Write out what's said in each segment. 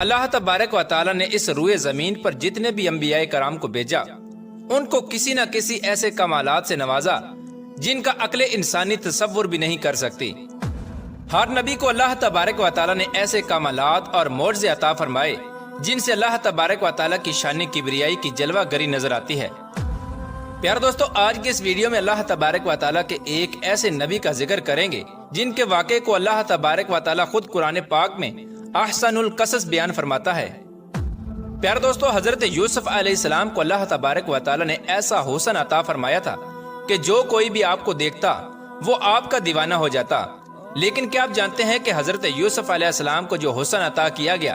اللہ تبارک و تعالی نے اس روئے زمین پر جتنے بھی انبیاء کرام کو بھیجا ان کو کسی نہ کسی ایسے کمالات سے نوازا جن کا عقل انسانی تصور بھی نہیں کر سکتی۔ ہر نبی کو اللہ تبارک و تعالی نے ایسے کمالات اور معجزے عطا فرمائے جن سے اللہ تبارک و تعالی کی شان کبریائی کی جلوہ گری نظر آتی ہے۔ پیارے دوستو، آج کے اس ویڈیو میں اللہ تبارک و تعالی کے ایک ایسے نبی کا ذکر کریں گے جن کے واقعے کو اللہ تبارک و تعالی خود قرآن پاک میں احسن القصص بیان فرماتا ہے۔ پیارے دوستو، حضرت یوسف علیہ السلام کو اللہ تبارک و تعالی نے ایسا حسن عطا فرمایا تھا کہ جو کوئی بھی آپ کو دیکھتا وہ آپ کا دیوانہ ہو جاتا۔ لیکن کیا آپ جانتے ہیں کہ حضرت یوسف علیہ السلام کو جو حسن عطا کیا گیا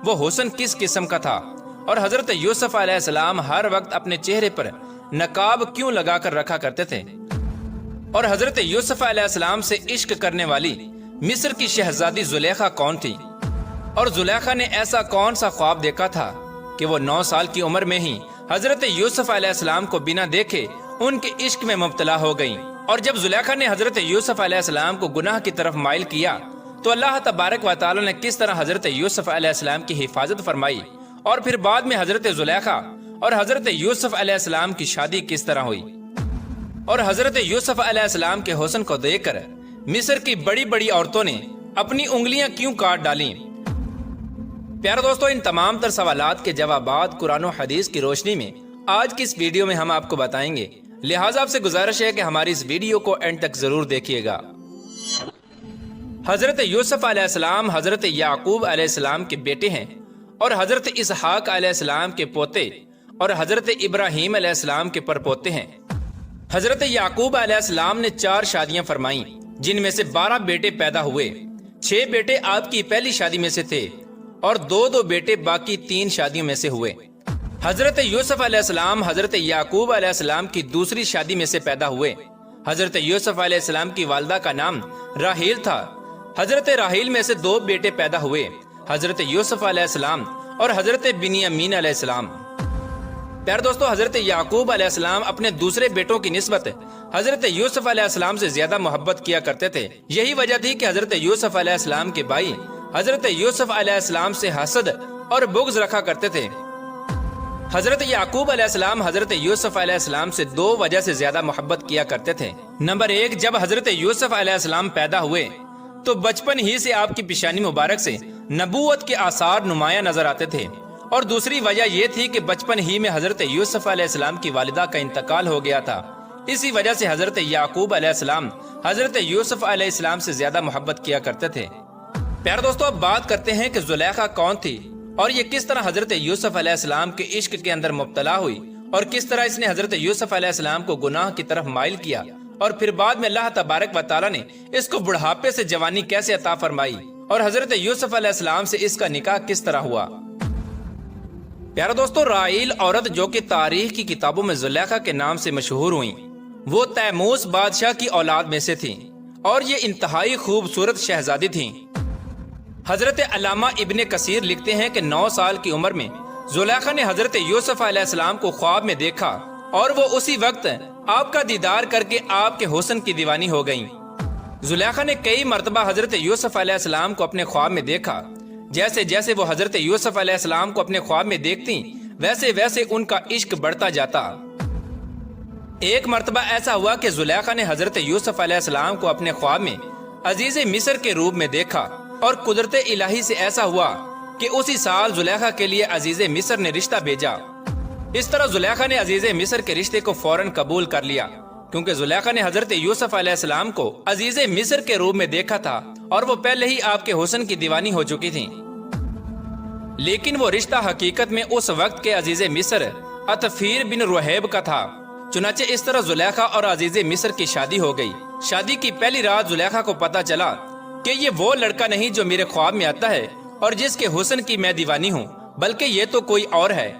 وہ حسن کس قسم کا تھا، اور حضرت یوسف علیہ السلام ہر وقت اپنے چہرے پر نقاب کیوں لگا کر رکھا کرتے تھے، اور حضرت یوسف علیہ السلام سے عشق کرنے والی مصر کی شہزادی زلیخا کون تھی، اور زلیخا نے ایسا کون سا خواب دیکھا تھا کہ وہ 9 سال کی عمر میں ہی حضرت یوسف علیہ السلام کو بنا دیکھے ان کے عشق میں مبتلا ہو گئیں۔ اور جب زلیخا نے حضرت یوسف علیہ السلام کو گناہ کی طرف مائل کیا تو اللہ تبارک و تعالی نے کس طرح حضرت یوسف علیہ السلام کی حفاظت فرمائی، اور پھر بعد میں حضرت زلیخا اور حضرت یوسف علیہ السلام کی شادی کس طرح ہوئی، اور حضرت یوسف علیہ السلام کے حسن کو دیکھ کر مصر کی بڑی بڑی عورتوں نے اپنی انگلیاں کیوں کاٹ ڈالیں۔ پیارے دوستو، ان تمام تر سوالات کے جوابات قرآن و حدیث کی روشنی میں آج کی اس ویڈیو میں ہم آپ کو بتائیں گے، لہٰذا آپ سے گزارش ہے کہ ہماری اس ویڈیو کو اینڈ تک ضرور دیکھیے گا۔ حضرت یوسف علیہ السلام حضرت یعقوب علیہ السلام کے بیٹے ہیں، اور حضرت اسحاق علیہ السلام کے پوتے اور حضرت ابراہیم علیہ السلام کے پرپوتے ہیں۔ حضرت یعقوب علیہ السلام نے 4 شادیاں فرمائیں جن میں سے 12 بیٹے پیدا ہوئے۔ 6 بیٹے آپ کی پہلی شادی میں سے تھے اور 2 بیٹے باقی 3 شادیوں میں سے ہوئے۔ حضرت یوسف علیہ السلام حضرت یعقوب علیہ السلام کی دوسری شادی میں سے پیدا ہوئے۔ حضرت یوسف علیہ السلام کی والدہ کا نام راحیل تھا۔ حضرت راحیل میں سے 2 بیٹے پیدا ہوئے، حضرت یوسف علیہ السلام اور حضرت بنیامین علیہ السلام۔ پیارے دوستو، حضرت یعقوب علیہ السلام اپنے دوسرے بیٹوں کی نسبت حضرت یوسف علیہ السلام سے زیادہ محبت کیا کرتے تھے۔ یہی وجہ تھی کہ حضرت یوسف علیہ السلام کے بھائی حضرت یوسف علیہ السلام سے حسد اور بغض رکھا کرتے تھے۔ حضرت یعقوب علیہ السلام حضرت یوسف علیہ السلام سے 2 وجہ سے زیادہ محبت کیا کرتے تھے۔ نمبر 1، جب حضرت یوسف علیہ السلام پیدا ہوئے تو بچپن ہی سے آپ کی پیشانی مبارک سے نبوت کے آثار نمایاں نظر آتے تھے، اور دوسری وجہ یہ تھی کہ بچپن ہی میں حضرت یوسف علیہ السلام کی والدہ کا انتقال ہو گیا تھا۔ اسی وجہ سے حضرت یعقوب علیہ السلام حضرت یوسف علیہ السلام سے زیادہ محبت کیا کرتے تھے۔ پیارے دوستو، اب بات کرتے ہیں کہ زلیخا کون تھی اور یہ کس طرح حضرت یوسف علیہ السلام کے عشق کے اندر مبتلا ہوئی، اور کس طرح اس نے حضرت یوسف علیہ السلام کو گناہ کی طرف مائل کیا، اور پھر بعد میں اللہ تبارک و تعالی نے اس کو بڑھاپے سے جوانی کیسے عطا فرمائی، اور حضرت یوسف علیہ السلام سے اس کا نکاح کس طرح ہوا۔ پیارے دوستو، راحیل عورت جو کہ تاریخ کی کتابوں میں زلیخا کے نام سے مشہور ہوئیں، وہ تیموس بادشاہ کی اولاد میں سے تھیں، اور یہ انتہائی خوبصورت شہزادی تھیں۔ حضرت علامہ ابن کثیر لکھتے ہیں کہ 9 سال کی عمر میں زلیخا نے حضرت یوسف علیہ السلام کو خواب میں دیکھا، اور وہ اسی وقت آپ کا دیدار کر کے آپ کے حسن کی دیوانی ہو گئیں۔ زلیخا نے کئی مرتبہ حضرت یوسف علیہ السلام کو اپنے خواب میں دیکھا۔ جیسے جیسے وہ حضرت یوسف علیہ السلام کو اپنے خواب میں دیکھتی ویسے ویسے ان کا عشق بڑھتا جاتا۔ ایک مرتبہ ایسا ہوا کہ زلیخا نے حضرت یوسف علیہ السلام کو اپنے خواب میں عزیز مصر کے روپ میں دیکھا، اور قدرت الہی سے ایسا ہوا کہ اسی سال زلیخا کے لیے عزیز مصر نے رشتہ بھیجا۔ اس طرح زلیخا نے عزیز مصر کے رشتے کو فوراً قبول کر لیا، کیونکہ زلیخا نے حضرت یوسف علیہ السلام کو عزیز مصر کے روپ میں دیکھا تھا، اور وہ پہلے ہی آپ کے حسن کی دیوانی ہو چکی تھی۔ لیکن وہ رشتہ حقیقت میں اس وقت کے عزیز مصر عطفیر بن رحیب کا تھا۔ چنانچہ اس طرح زلیخا اور عزیز مصر کی شادی ہو گئی۔ شادی کی پہلی رات زلیخا کو پتہ چلا کہ یہ وہ لڑکا نہیں جو میرے خواب میں آتا ہے اور جس کے حسن کی میں دیوانی ہوں، بلکہ یہ تو کوئی اور ہے۔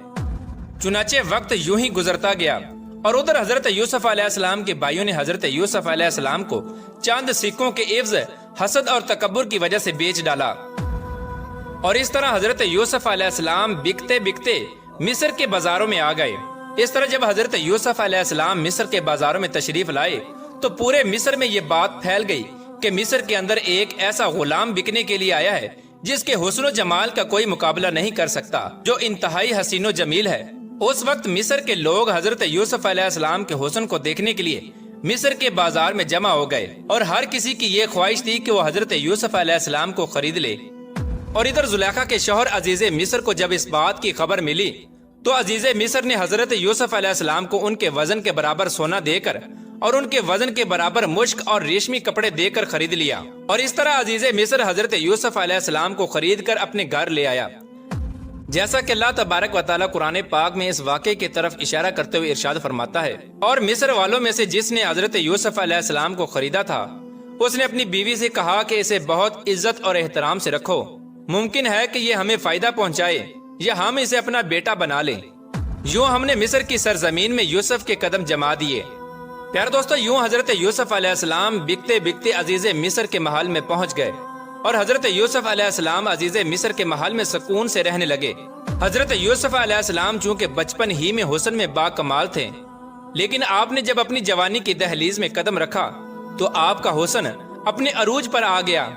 چنانچہ وقت یوں ہی گزرتا گیا، اور ادھر حضرت یوسف علیہ السلام کے بھائیوں نے حضرت یوسف علیہ السلام کو چاند سکوں کے عوض حسد اور تکبر کی وجہ سے بیچ ڈالا، اور اس طرح حضرت یوسف علیہ السلام بکتے بکتے مصر کے بازاروں میں آ گئے۔ اس طرح جب حضرت یوسف علیہ السلام مصر کے بازاروں میں تشریف لائے تو پورے مصر میں یہ بات پھیل گئی کہ مصر کے اندر ایک ایسا غلام بکنے کے لیے آیا ہے جس کے حسن و جمال کا کوئی مقابلہ نہیں کر سکتا، جو انتہائی حسین و جمیل ہے۔ اس وقت مصر کے لوگ حضرت یوسف علیہ السلام کے حسن کو دیکھنے کے لیے مصر کے بازار میں جمع ہو گئے، اور ہر کسی کی یہ خواہش تھی کہ وہ حضرت یوسف علیہ السلام کو خرید لے۔ اور ادھر زلیخا کے شوہر عزیز مصر کو جب اس بات کی خبر ملی تو عزیز مصر نے حضرت یوسف علیہ السلام کو ان کے وزن کے برابر سونا دے کر اور ان کے وزن کے برابر مشک اور ریشمی کپڑے دے کر خرید لیا، اور اس طرح عزیز مصر حضرت یوسف علیہ السلام کو خرید کر اپنے گھر لے آیا۔ جیسا کہ اللہ تبارک و تعالیٰ قرآن پاک میں اس واقعے کی طرف اشارہ کرتے ہوئے ارشاد فرماتا ہے، اور مصر والوں میں سے جس نے حضرت یوسف علیہ السلام کو خریدا تھا اس نے اپنی بیوی سے کہا کہ اسے بہت عزت اور احترام سے رکھو، ممکن ہے کہ یہ ہمیں فائدہ پہنچائے یا ہم اسے اپنا بیٹا بنا لیں۔ یوں ہم نے مصر کی سرزمین میں یوسف کے قدم جما دیے۔ پیارے دوستو، یوں حضرت یوسف علیہ السلام بکتے بکتے عزیز مصر کے محل میں پہنچ گئے، اور حضرت یوسف علیہ السلام عزیز مصر کے محل میں سکون سے رہنے لگے۔ حضرت یوسف علیہ السلام چونکہ بچپن ہی میں حسن میں با کمال تھے، لیکن آپ نے جب اپنی جوانی کی دہلیز میں قدم رکھا تو آپ کا حسن اپنے عروج پر آ گیا،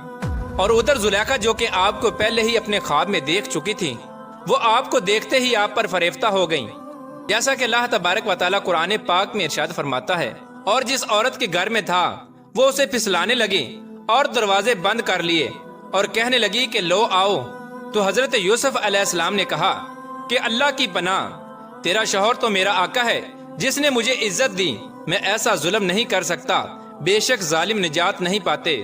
اور ادھر زلیخا جو کہ آپ کو پہلے ہی اپنے خواب میں دیکھ چکی تھی، وہ آپ کو دیکھتے ہی آپ پر فریفتہ ہو گئیں۔ جیسا کہ اللہ تبارک و تعالیٰ قرآن پاک میں ارشاد فرماتا ہے، اور جس عورت کے گھر میں تھا وہ اسے پھسلانے لگی اور دروازے بند کر لیے اور کہنے لگی کہ لو آؤ۔ تو حضرت یوسف علیہ السلام نے کہا کہ اللہ کی پناہ، تیرا شوہر تو میرا آقا ہے جس نے مجھے عزت دی، میں ایسا ظلم نہیں کر سکتا، بے شک ظالم نجات نہیں پاتے۔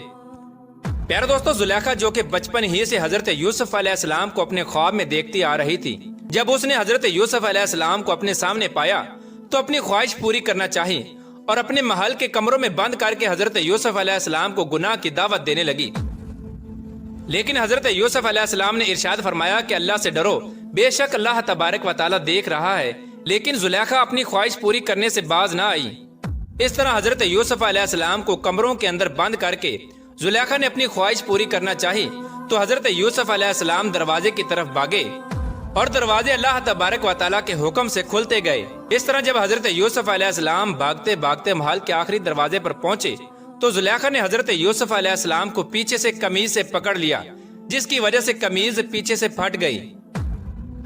پیارے دوستو، زلیخا جو کہ بچپن ہی سے حضرت یوسف علیہ السلام کو اپنے خواب میں دیکھتی آ رہی تھی، جب اس نے حضرت یوسف علیہ السلام کو اپنے سامنے پایا تو اپنی خواہش پوری کرنا چاہی اور اپنے محل کے کمروں میں بند کر کے حضرت یوسف علیہ السلام کو گناہ کی دعوت دینے لگی۔ لیکن حضرت یوسف علیہ السلام نے ارشاد فرمایا کہ اللہ سے ڈرو، بے شک اللہ تبارک و تعالیٰ دیکھ رہا ہے۔ لیکن زلیخا اپنی خواہش پوری کرنے سے باز نہ آئی۔ اس طرح حضرت یوسف علیہ السلام کو کمروں کے اندر بند کر کے زلیخا نے اپنی خواہش پوری کرنا چاہی تو حضرت یوسف علیہ السلام دروازے کی طرف بھاگے، اور دروازے اللہ تبارک و تعالیٰ کے حکم سے کھلتے گئے۔ اس طرح جب حضرت یوسف علیہ السلام بھاگتے بھاگتے محل کے آخری دروازے پر پہنچے تو زلیخا نے حضرت یوسف علیہ السلام کو پیچھے سے قمیض سے پکڑ لیا، جس کی وجہ سے قمیض پیچھے سے پھٹ گئی۔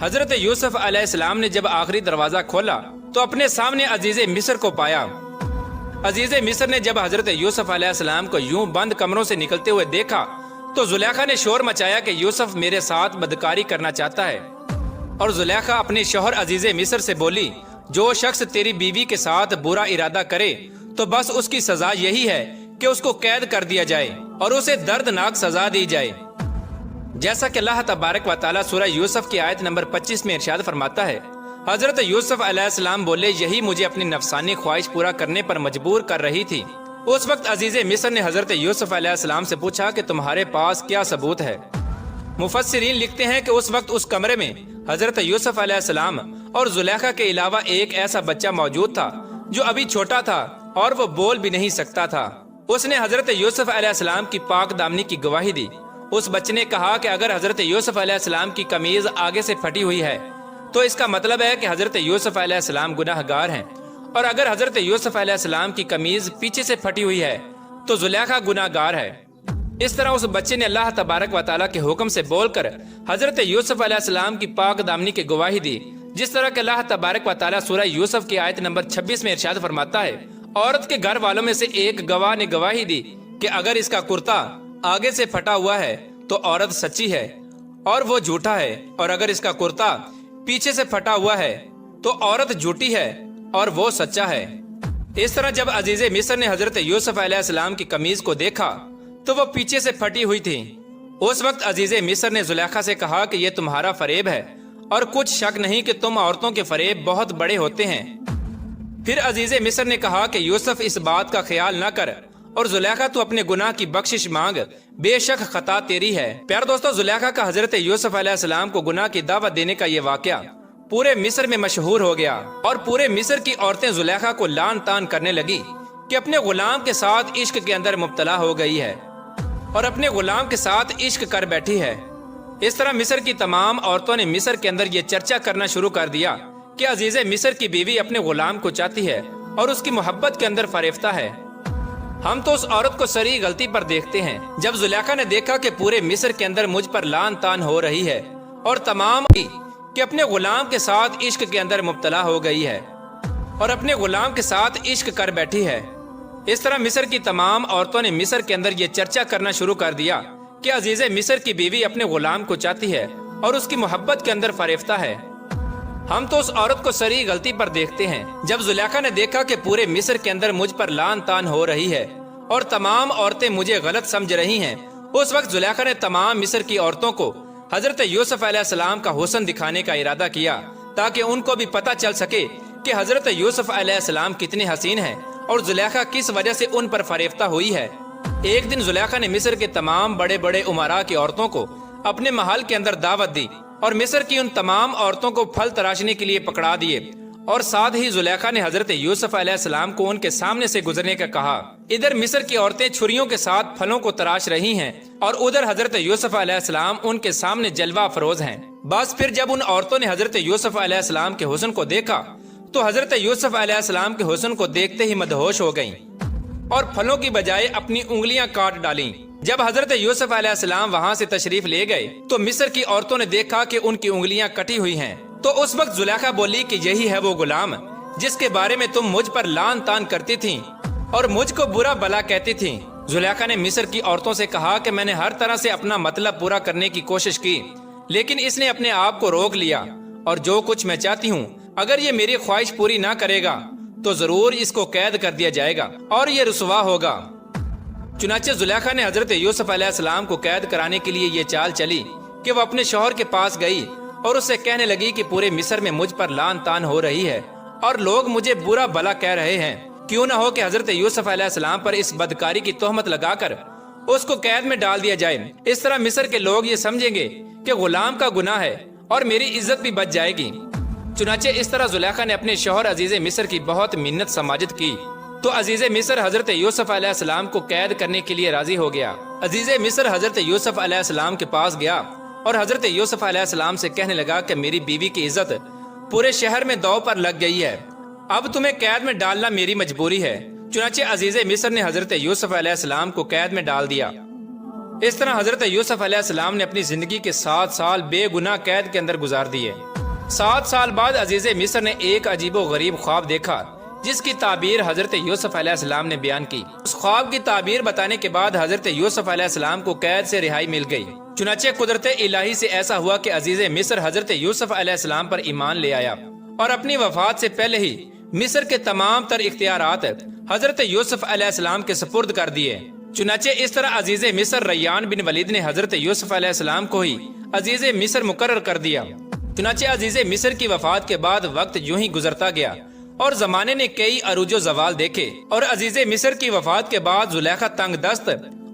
حضرت یوسف علیہ السلام نے جب آخری دروازہ کھولا تو اپنے سامنے عزیز مصر کو پایا۔ عزیز مصر نے جب حضرت یوسف علیہ السلام کو یوں بند کمروں سے نکلتے ہوئے دیکھا تو زلیخا نے شور مچایا کہ یوسف میرے ساتھ بدکاری کرنا چاہتا ہے، اور زلیخا اپنے شوہر عزیز مصر سے بولی، جو شخص تیری بیوی کے ساتھ برا ارادہ کرے تو بس اس کی سزا یہی ہے کہ اس کو قید کر دیا جائے اور اسے دردناک سزا دی جائے۔ جیسا کہ اللہ تبارک و تعالیٰ سورہ یوسف کی آیت نمبر 25 میں ارشاد فرماتا ہے، حضرت یوسف علیہ السلام بولے، یہی مجھے اپنی نفسانی خواہش پورا کرنے پر مجبور کر رہی تھی۔ اس وقت عزیز مصر نے حضرت یوسف علیہ السلام سے پوچھا کہ تمہارے پاس کیا ثبوت ہے؟ مفسرین لکھتے ہیں کہ اس وقت اس کمرے میں حضرت یوسف علیہ السلام اور زلیخا کے علاوہ ایک ایسا بچہ موجود تھا جو ابھی چھوٹا تھا اور وہ بول بھی نہیں سکتا تھا۔ اس نے حضرت یوسف علیہ السلام کی پاک دامنی کی گواہی دی۔ اس بچے نے کہا کہ اگر حضرت یوسف علیہ السلام کی قمیض آگے سے پھٹی ہوئی ہے تو اس کا مطلب ہے کہ حضرت یوسف علیہ السلام گناہ گار ہیں، اور اگر حضرت یوسف علیہ السلام کی قمیض پیچھے سے پھٹی ہوئی ہے تو زلیخا گناہ گار ہے۔ اس طرح اس بچے نے اللہ تبارک و تعالیٰ کے حکم سے بول کر حضرت یوسف علیہ السلام کی پاک دامنی کی گواہی دی، جس طرح کہ اللہ تبارک و تعالیٰ سورہ یوسف کی آیت نمبر 26 میں ارشاد فرماتا ہے، عورت کے گھر والوں میں سے ایک گواہ نے گواہی دی کہ اگر اس کا کرتا آگے سے پھٹا ہوا ہے تو عورت سچی ہے اور وہ جھوٹا ہے، اور اگر اس کا کرتا پیچھے سے پھٹا ہوا ہے تو عورت جھوٹی ہے اور وہ سچا ہے۔ اس طرح جب عزیز مصر نے حضرت یوسف علیہ السلام کی قمیض کو دیکھا تو وہ پیچھے سے پھٹی ہوئی تھی۔ اس وقت عزیز مصر نے زلیخا سے کہا کہ یہ تمہارا فریب ہے، اور کچھ شک نہیں کہ تم عورتوں کے فریب بہت بڑے ہوتے ہیں۔ پھر عزیز مصر نے کہا کہ یوسف اس بات کا خیال نہ کر، اور زلیخا تو اپنے گناہ کی بخشش مانگ، بے شک خطا تیری ہے۔ پیارے دوستو، زلیخا کا حضرت یوسف علیہ السلام کو گناہ کی دعوت دینے کا یہ واقعہ پورے مصر میں مشہور ہو گیا، اور پورے مصر کی عورتیں زلیخا کو لان تان کرنے لگی کہ اپنے غلام کے ساتھ عشق کے اندر مبتلا ہو گئی ہے اور اپنے غلام کے ساتھ عشق کر بیٹھی ہے۔ اس طرح مصر کی تمام عورتوں نے مصر کے اندر یہ چرچا کرنا شروع کر دیا کہ عزیز مصر کی بیوی اپنے غلام کو چاہتی ہے اور اس کی محبت کے اندر فریفتہ ہے۔ ہم تو اس عورت کو سری غلطی پر دیکھتے ہیں جب زلیخا نے دیکھا کہ پورے مصر کے اندر مجھ پر لان تان ہو رہی ہے اور تمام کہ اپنے غلام کے ساتھ عشق کے اندر مبتلا ہو گئی ہے اور اپنے غلام کے ساتھ عشق کر بیٹھی ہے۔ اس طرح مصر کی تمام عورتوں نے مصر کے اندر یہ چرچا کرنا شروع کر دیا کہ عزیز مصر کی بیوی اپنے غلام کو چاہتی ہے اور اس کی محبت کے اندر فریفتہ ہے۔ ہم تو اس عورت کو سری غلطی پر دیکھتے ہیں جب زلیخا نے دیکھا کہ پورے مصر کے اندر مجھ پر لان تان ہو رہی ہے اور تمام عورتیں مجھے غلط سمجھ رہی ہیں۔ اس وقت زلیخا نے تمام مصر کی عورتوں کو حضرت یوسف علیہ السلام کا حسن دکھانے کا ارادہ کیا تاکہ ان کو بھی پتہ چل سکے کہ حضرت یوسف علیہ السلام کتنے حسین ہیں اور زلیخا کس وجہ سے ان پر فریفتہ ہوئی ہے۔ ایک دن زلیخا نے مصر کے تمام بڑے بڑے امراء کی عورتوں کو اپنے محل کے اندر دعوت دی اور مصر کی ان تمام عورتوں کو پھل تراشنے کے لیے پکڑا دیے اور ساتھ ہی زلیخا نے حضرت یوسف علیہ السلام کو ان کے سامنے سے گزرنے کا کہا۔ ادھر مصر کی عورتیں چھریوں کے ساتھ پھلوں کو تراش رہی ہیں اور ادھر حضرت یوسف علیہ السلام ان کے سامنے جلوہ افروز ہیں۔ بس پھر جب ان عورتوں نے حضرت یوسف علیہ السلام کے حسن کو دیکھا تو حضرت یوسف علیہ السلام کے حسن کو دیکھتے ہی مدہوش ہو گئیں اور پھلوں کی بجائے اپنی انگلیاں کاٹ ڈالیں۔ جب حضرت یوسف علیہ السلام وہاں سے تشریف لے گئے تو مصر کی عورتوں نے دیکھا کہ ان کی انگلیاں کٹی ہوئی ہیں۔ تو اس وقت زلیخا بولی کہ یہی ہے وہ غلام جس کے بارے میں تم مجھ پر لان تان کرتی تھیں اور مجھ کو برا بلا کہتی تھیں۔ زلیخا نے مصر کی عورتوں سے کہا کہ میں نے ہر طرح سے اپنا مطلب پورا کرنے کی کوشش کی لیکن اس نے اپنے آپ کو روک لیا اور جو کچھ میں چاہتی ہوں اگر یہ میری خواہش پوری نہ کرے گا تو ضرور اس کو قید کر دیا جائے گا اور یہ رسوا ہوگا۔ چنانچہ زلیخا نے حضرت یوسف علیہ السلام کو قید کرانے کے لیے یہ چال چلی کہ وہ اپنے شوہر کے پاس گئی اور اس سے کہنے لگی کہ پورے مصر میں مجھ پر لان تان ہو رہی ہے اور لوگ مجھے برا بلا کہہ رہے ہیں، کیوں نہ ہو کہ حضرت یوسف علیہ السلام پر اس بدکاری کی تہمت لگا کر اس کو قید میں ڈال دیا جائے۔ اس طرح مصر کے لوگ یہ سمجھیں گے کہ غلام کا گناہ ہے اور میری عزت بھی بچ جائے گی۔ چنانچہ اس طرح زلیخا نے اپنے شوہر عزیز مصر کی بہت منت سماجت کی تو عزیز مصر حضرت یوسف علیہ السلام کو قید کرنے کے لیے راضی ہو گیا۔ عزیز مصر حضرت یوسف علیہ السلام کے پاس گیا اور حضرت یوسف علیہ السلام سے کہنے لگا کہ میری بیوی کی عزت پورے شہر میں داؤ پر لگ گئی ہے، اب تمہیں قید میں ڈالنا میری مجبوری ہے۔ چنانچہ عزیز مصر نے حضرت یوسف علیہ السلام کو قید میں ڈال دیا۔ اس طرح حضرت یوسف علیہ السلام نے اپنی زندگی کے 7 سال بے گناہ قید کے اندر گزار دیے۔ 7 سال بعد عزیز مصر نے ایک عجیب و غریب خواب دیکھا جس کی تعبیر حضرت یوسف علیہ السلام نے بیان کی۔ اس خواب کی تعبیر بتانے کے بعد حضرت یوسف علیہ السلام کو قید سے رہائی مل گئی۔ چنانچہ قدرت الہی سے ایسا ہوا کہ عزیز مصر حضرت یوسف علیہ السلام پر ایمان لے آیا اور اپنی وفات سے پہلے ہی مصر کے تمام تر اختیارات حضرت یوسف علیہ السلام کے سپرد کر دیے۔ چنانچہ اس طرح عزیز مصر ریان بن ولید نے حضرت یوسف علیہ السلام کو ہی عزیز مصر مقرر کر دیا۔ چنانچہ عزیز مصر کی وفات کے بعد وقت یوں ہی گزرتا گیا اور زمانے نے کئی عروج و زوال دیکھے اور عزیز مصر کی وفات کے بعد زلیخا تنگ دست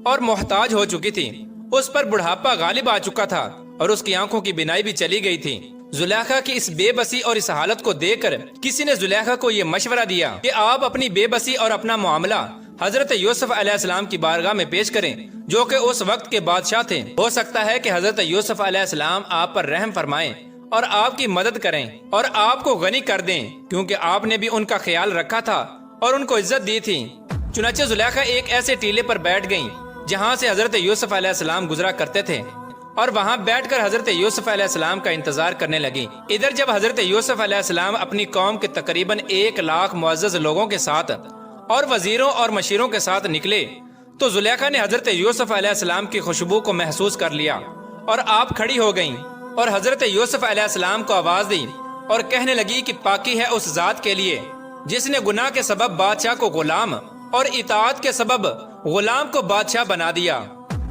اور محتاج ہو چکی تھی۔ اس پر بڑھاپا غالب آ چکا تھا اور اس کی آنکھوں کی بینائی بھی چلی گئی تھی۔ زلیخا کی اس بے بسی اور اس حالت کو دیکھ کر کسی نے زلیخا کو یہ مشورہ دیا کہ آپ اپنی بے بسی اور اپنا معاملہ حضرت یوسف علیہ السلام کی بارگاہ میں پیش کریں جو کہ اس وقت کے بادشاہ تھے۔ ہو سکتا ہے کہ حضرت یوسف علیہ السلام آپ پر رحم فرمائیں اور آپ کی مدد کریں اور آپ کو غنی کر دیں، کیونکہ آپ نے بھی ان کا خیال رکھا تھا اور ان کو عزت دی تھی۔ چنانچہ زلیخا ایک ایسے ٹیلے پر بیٹھ گئیں جہاں سے حضرت یوسف علیہ السلام گزرا کرتے تھے اور وہاں بیٹھ کر حضرت یوسف علیہ السلام کا انتظار کرنے لگی۔ ادھر جب حضرت یوسف علیہ السلام اپنی قوم کے تقریباً 1 لاکھ معزز لوگوں کے ساتھ اور وزیروں اور مشیروں کے ساتھ نکلے تو زلیخا نے حضرت یوسف علیہ السلام کی خوشبو کو محسوس کر لیا اور آپ کھڑی ہو گئیں اور حضرت یوسف علیہ السلام کو آواز دی اور کہنے لگی کہ پاکی ہے اس ذات کے لیے جس نے گناہ کے سبب بادشاہ کو غلام اور اطاعت کے سبب غلام کو بادشاہ بنا دیا۔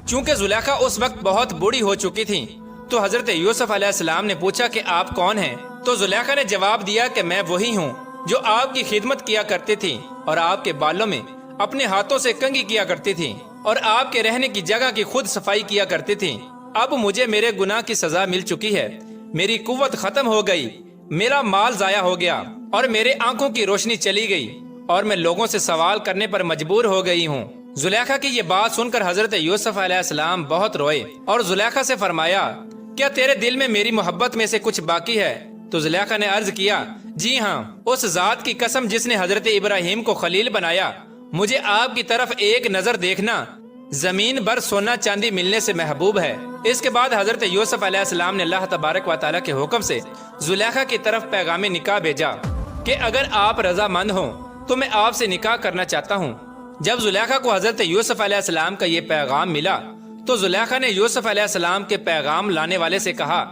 چونکہ زلیخا اس وقت بہت بوڑھی ہو چکی تھی تو حضرت یوسف علیہ السلام نے پوچھا کہ آپ کون ہیں؟ تو زلیخا نے جواب دیا کہ میں وہی ہوں جو آپ کی خدمت کیا کرتی تھی اور آپ کے بالوں میں اپنے ہاتھوں سے کنگھی کیا کرتی تھی اور آپ کے رہنے کی جگہ کی خود صفائی کیا کرتی تھی۔ اب مجھے میرے گناہ کی سزا مل چکی ہے، میری قوت ختم ہو گئی، میرا مال ضائع ہو گیا اور میرے آنکھوں کی روشنی چلی گئی اور میں لوگوں سے سوال کرنے پر مجبور ہو گئی ہوں۔ زلیخا کی یہ بات سن کر حضرت یوسف علیہ السلام بہت روئے اور زلیخا سے فرمایا کیا تیرے دل میں میری محبت میں سے کچھ باقی ہے؟ تو زلیخا نے عرض کیا جی ہاں، اس ذات کی قسم جس نے حضرت ابراہیم کو خلیل بنایا مجھے آپ کی طرف ایک نظر دیکھنا زمین بھر سونا چاندی ملنے سے محبوب ہے۔ اس کے بعد حضرت یوسف علیہ السلام نے اللہ تبارک و تعالیٰ کے حکم سے زلیخا کی طرف پیغام نکاح بھیجا کہ اگر آپ رضا مند ہوں تو میں آپ سے نکاح کرنا چاہتا ہوں۔ جب زلیخا کو حضرت یوسف علیہ السلام کا یہ پیغام ملا تو زلیخا نے یوسف علیہ السلام کے پیغام لانے والے سے کہا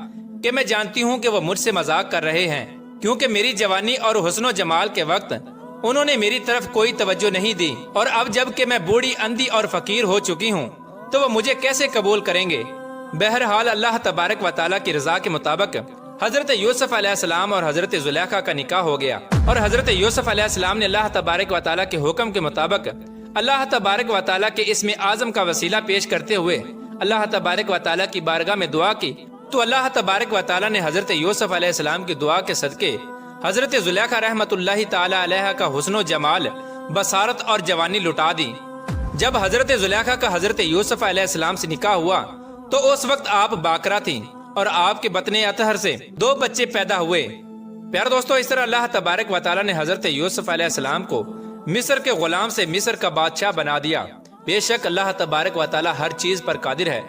کہ میں جانتی ہوں کہ وہ مجھ سے مذاق کر رہے ہیں، کیونکہ میری جوانی اور حسن و جمال کے وقت انہوں نے میری طرف کوئی توجہ نہیں دی، اور اب جب کہ میں بوڑھی، اندھی اور فقیر ہو چکی ہوں تو وہ مجھے کیسے قبول کریں گے؟ بہرحال اللہ تبارک و تعالیٰ کی رضا کے مطابق حضرت یوسف علیہ السلام اور حضرت زلیخا کا نکاح ہو گیا، اور حضرت یوسف علیہ السلام نے اللہ تبارک و تعالیٰ کے حکم کے مطابق اللہ تبارک و تعالیٰ کے اسم اعظم کا وسیلہ پیش کرتے ہوئے اللہ تبارک و تعالیٰ کی بارگاہ میں دعا کی، تو اللہ تبارک و تعالیٰ نے حضرت یوسف علیہ السلام کی دعا کے صدقے حضرت زلیخا رحمت اللہ تعالی علیہ کا حسن و جمال، بصارت اور جوانی لٹا دی۔ جب حضرت زلیخا کا حضرت یوسف علیہ السلام سے نکاح ہوا تو اس وقت آپ باکرہ تھیں اور آپ کے بطن اطہر سے 2 بچے پیدا ہوئے۔ پیارے دوستو، اس طرح اللہ تبارک و تعالیٰ نے حضرت یوسف علیہ السلام کو مصر کے غلام سے مصر کا بادشاہ بنا دیا۔ بے شک اللہ تبارک و تعالیٰ ہر چیز پر قادر ہے۔